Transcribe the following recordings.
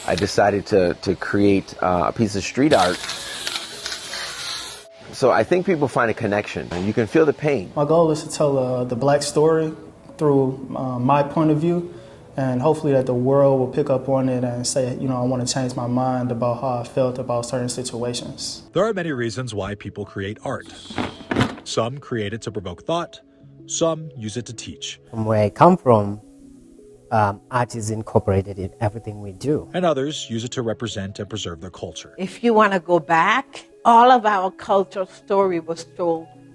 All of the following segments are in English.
I decided to create a piece of street art. So I think people find a connection. You can feel the pain. My goal is to tell the black story through my point of view, and hopefully that the world will pick up on it and say, you know, I want to change my mind about how I felt about certain situations. There are many reasons why people create art. Some create it to provoke thought. Some use it to teach. From where I come from, art is incorporated in everything we do. And others use it to represent and preserve their culture. If you want to go back, all of our cultural story was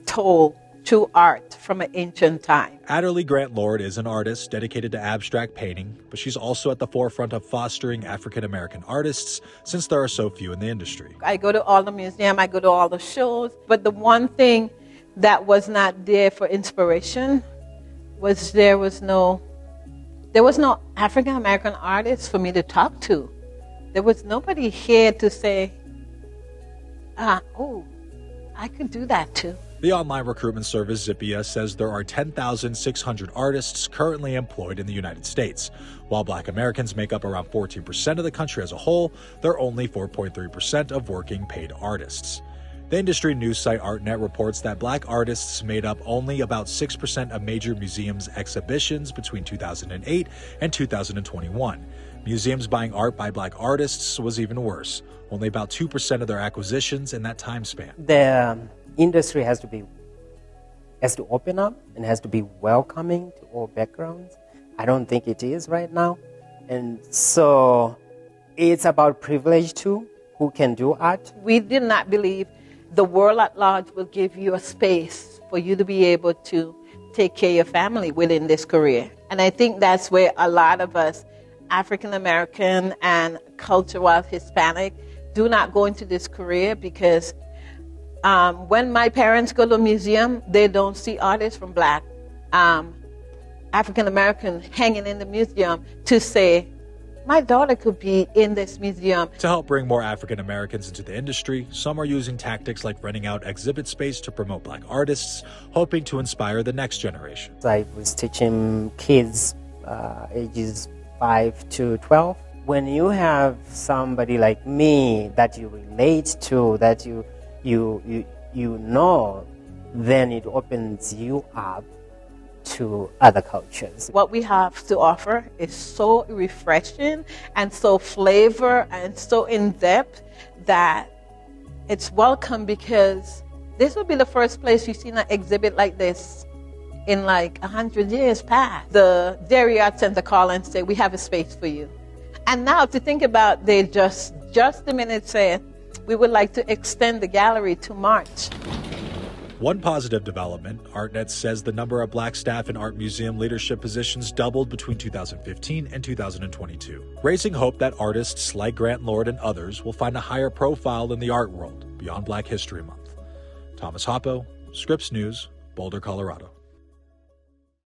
told through art from an ancient time. Adderley Grant Lord is an artist dedicated to abstract painting, but she's also at the forefront of fostering African-American artists since there are so few in the industry. I go to all the museums, I go to all the shows, but the one thing that was not there for inspiration was there was no African-American artist for me to talk to. There was nobody here to say, oh, I could do that too. The online recruitment service Zippia says there are 10,600 artists currently employed in the United States. While Black Americans make up around 14% of the country as a whole, they're only 4.3% of working paid artists. The industry news site ArtNet reports that Black artists made up only about 6% of major museums' exhibitions between 2008 and 2021. Museums buying art by Black artists was even worse, only about 2% of their acquisitions in that time span. The industry has to open up and has to be welcoming to all backgrounds. I don't think it is right now. And so it's about privilege too, who can do art. We did not believe the world at large will give you a space for you to be able to take care of your family within this career. And I think that's where a lot of us, African American and culture-wise Hispanic, do not go into this career because when my parents go to a museum, they don't see artists from Black African American hanging in the museum to say, my daughter could be in this museum. To help bring more African Americans into the industry, some are using tactics like renting out exhibit space to promote Black artists, hoping to inspire the next generation. I was teaching kids ages 5 to 12. When you have somebody like me that you relate to, that you know, then it opens you up to other cultures. What we have to offer is so refreshing and so flavor and so in-depth that it's welcome, because this will be the first place you've seen an exhibit like this in like 100 years past. The Dairy Art Center call and say, we have a space for you. And now to think about, they just a minute said, we would like to extend the gallery to March. One positive development, ArtNet says the number of Black staff in art museum leadership positions doubled between 2015 and 2022, raising hope that artists like Grant Lord and others will find a higher profile in the art world beyond Black History Month. Thomas Hoppo, Scripps News, Boulder, Colorado.